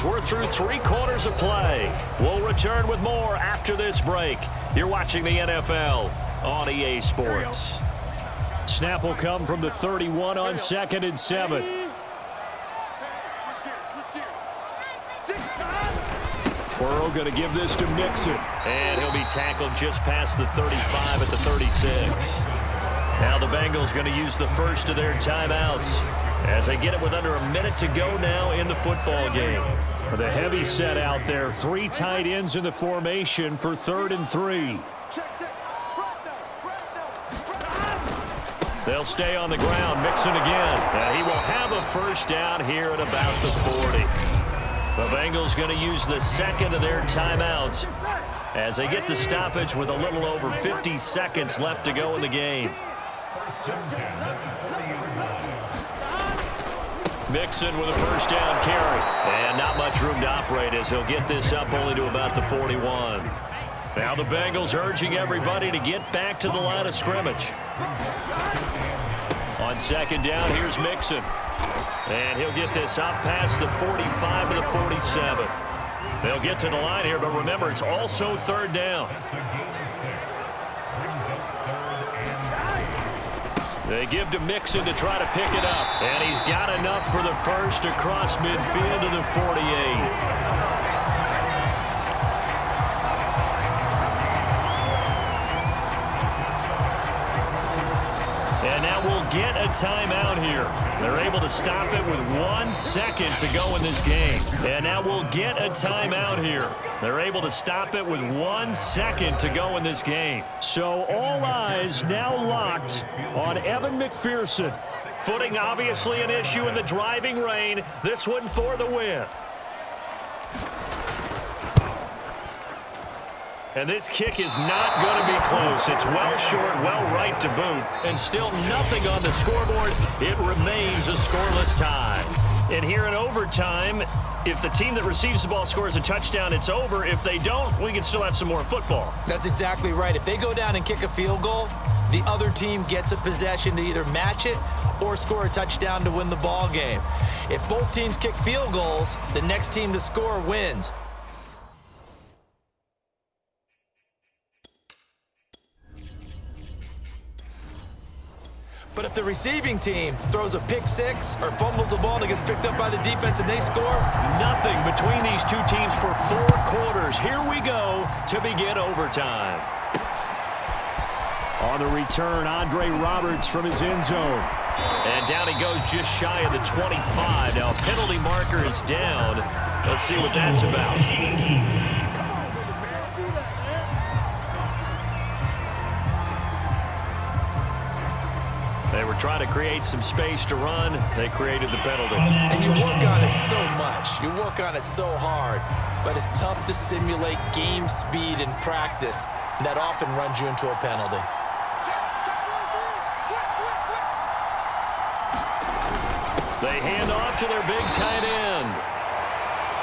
as we're through 3 quarters of play. We'll return with more after this break. You're watching the NFL on EA Sports. Snap will come from the 31 on 2nd and 7. Burrow going to give this to Mixon. And he'll be tackled just past the 35 at the 36. Now the Bengals going to use the first of their timeouts as they get it with under a minute to go now in the football game. With a heavy set out there, 3 tight ends in the formation for 3rd and 3. They'll stay on the ground. Mixon again. And he will have a first down here at about the 40. The Bengals going to use the second of their timeouts as they get the stoppage with a little over 50 seconds left to go in the game. Mixon with a first down carry. And not much room to operate as he'll get this up only to about the 41. Now the Bengals urging everybody to get back to the line of scrimmage. On 2nd down, here's Mixon. And he'll get this up past the 45 to the 47. They'll get to the line here, but remember, it's also 3rd down. They give to Mixon to try to pick it up. And he's got enough for the first across midfield to the 48. And now we'll get a timeout here. They're able to stop it with 1 second to go in this game. And now we'll get a timeout here. They're able to stop it with 1 second to go in this game. So all eyes now locked on Evan McPherson. Footing obviously an issue in the driving rain. This one for the win. And this kick is not going to be close. It's well short, well right to boot, and still nothing on the scoreboard. It remains a scoreless tie. And here in overtime, if the team that receives the ball scores a touchdown, it's over. If they don't, we can still have some more football. That's exactly right. If they go down and kick a field goal, the other team gets a possession to either match it or score a touchdown to win the ball game. If both teams kick field goals, the next team to score wins. But if the receiving team throws a pick six or fumbles the ball and it gets picked up by the defense and they score, nothing between these two teams for 4 quarters. Here we go to begin overtime. On the return, Andre Roberts from his end zone. And down he goes just shy of the 25. Now penalty marker is down. Let's see what that's about. They were trying to create some space to run. They created the penalty. And you work on it so much. You work on it so hard. But it's tough to simulate game speed in practice. That often runs you into a penalty. They hand off to their big tight end.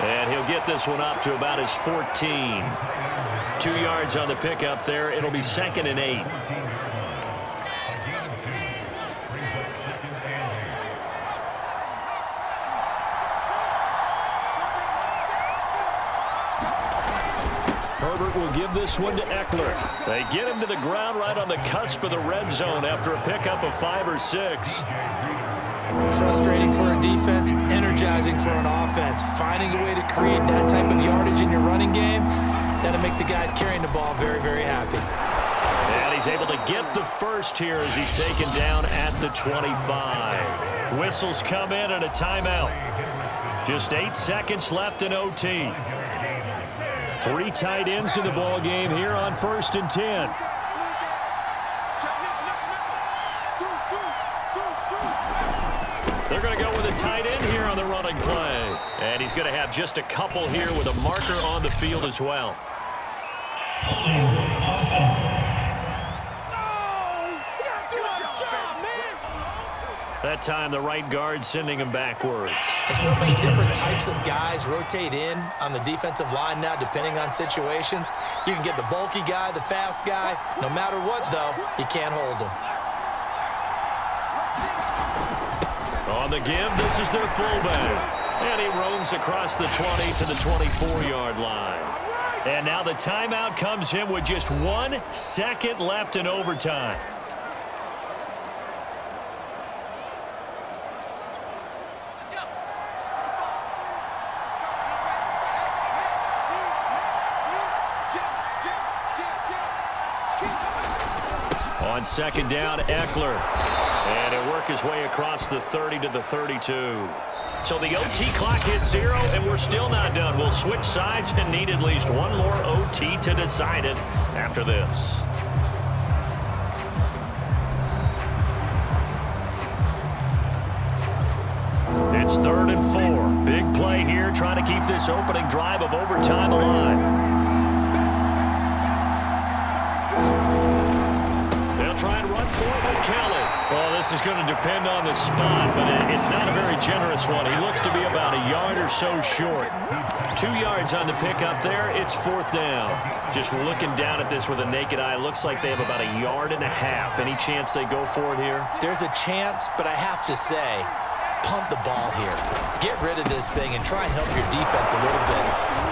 And he'll get this one up to about his 14. 2 yards on the pickup there. It'll be 2nd and 8. Herbert will give this one to Eckler. They get him to the ground right on the cusp of the red zone after a pickup of 5 or 6. Frustrating for a defense, energizing for an offense. Finding a way to create that type of yardage in your running game, that'll make the guys carrying the ball very, very happy. And he's able to get the first here as he's taken down at the 25. Whistles come in and a timeout. Just 8 seconds left in OT. 3 tight ends in the ball game here on 1st and 10. They're going to go with a tight end here on the running play. And he's going to have just a couple here with a marker on the field as well. That time the right guard sending him backwards. And so many different types of guys rotate in on the defensive line now depending on situations. You can get the bulky guy, the fast guy. No matter what, though, you can't hold him. On the give, this is their fullback. And he roams across the 20 to the 24-yard line. And now the timeout comes in with just 1 second left in overtime. On second down, Eckler. And he'll work his way across the 30 to the 32. So the OT clock hits 0, and we're still not done. We'll switch sides and need at least one more OT to decide it after this. It's 3rd and 4. Big play here, trying to keep this opening drive of overtime alive. Try and run forward with Kelly. Well, this is going to depend on the spot, but it's not a very generous one. He looks to be about a yard or so short. 2 yards on the pickup there. It's 4th down. Just looking down at this with a naked eye, looks like they have about a yard and a half. Any chance they go for it here? There's a chance, but I have to say, punt the ball here. Get rid of this thing and try and help your defense a little bit.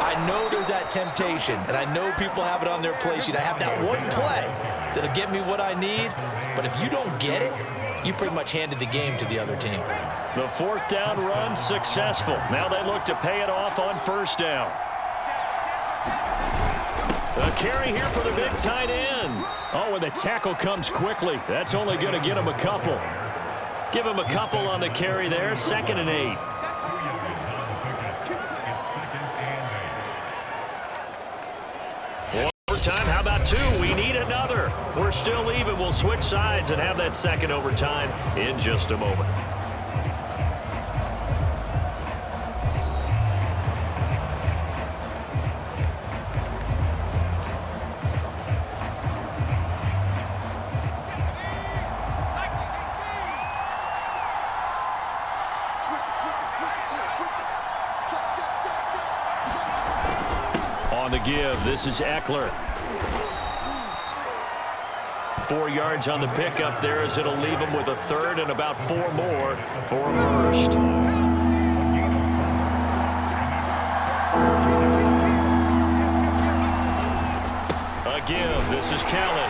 I know there's that temptation, and I know people have it on their play sheet. I have that one play that'll get me what I need, but if you don't get it, you pretty much handed the game to the other team. The 4th down run successful. Now they look to pay it off on 1st down. A carry here for the big tight end. Oh, and the tackle comes quickly. That's only going to get him a couple. Give him a couple on the carry there. 2nd and 8. Overtime, how about 2? We need another. We're still even. We'll switch sides and have that second overtime in just a moment. On the give, this is Eckler. 4 yards on the pickup there as it'll leave him with a 3rd and about 4 more for a 1st. A give, this is Kelly.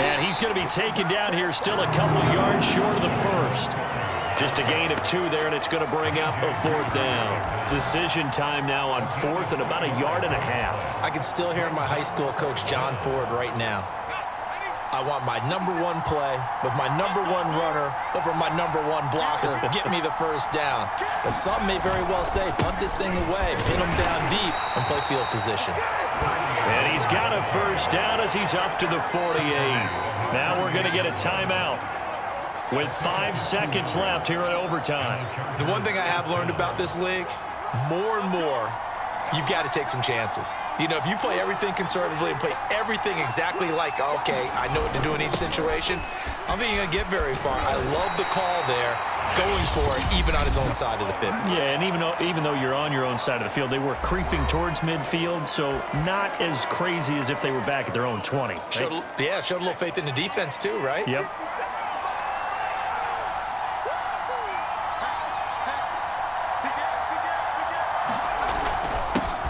And he's going to be taken down here, still a couple yards short of the 1st. Just a gain of 2 there, and it's going to bring up a 4th down. Decision time now on 4th and about a yard and a half. I can still hear my high school coach, John Ford, right now. I want my #1 play with my #1 runner over my #1 blocker. Get me the 1st down. But some may very well say, punt this thing away, pin them down deep, and play field position. And he's got a 1st down as he's up to the 48. Now we're going to get a timeout with 5 seconds left here in overtime. The one thing I have learned about this league, more and more, you've got to take some chances. You know, if you play everything conservatively and play everything exactly like, okay, I know what to do in each situation, I don't think you're going to get very far. I love the call there, going for it, even on his own side of the field. Yeah, and even though you're on your own side of the field, they were creeping towards midfield, so not as crazy as if they were back at their own 20. Right? Showed a little faith in the defense too, right? Yep.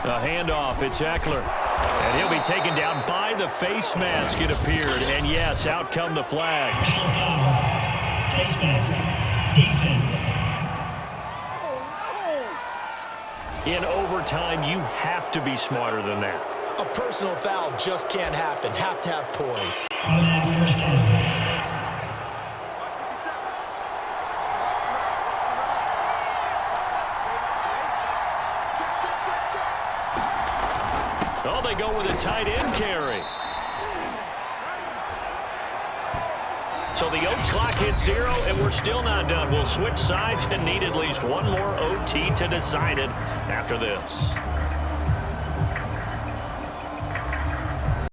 A handoff, it's Eckler. And he'll be taken down by the face mask, it appeared. And yes, out come the flags. Face mask, defense. In overtime, you have to be smarter than that. A personal foul just can't happen. Have to have poise. Automatic 1st down. Oh, they go with a tight end carry. So the OT clock hits 0, and we're still not done. We'll switch sides and need at least one more OT to decide it after this.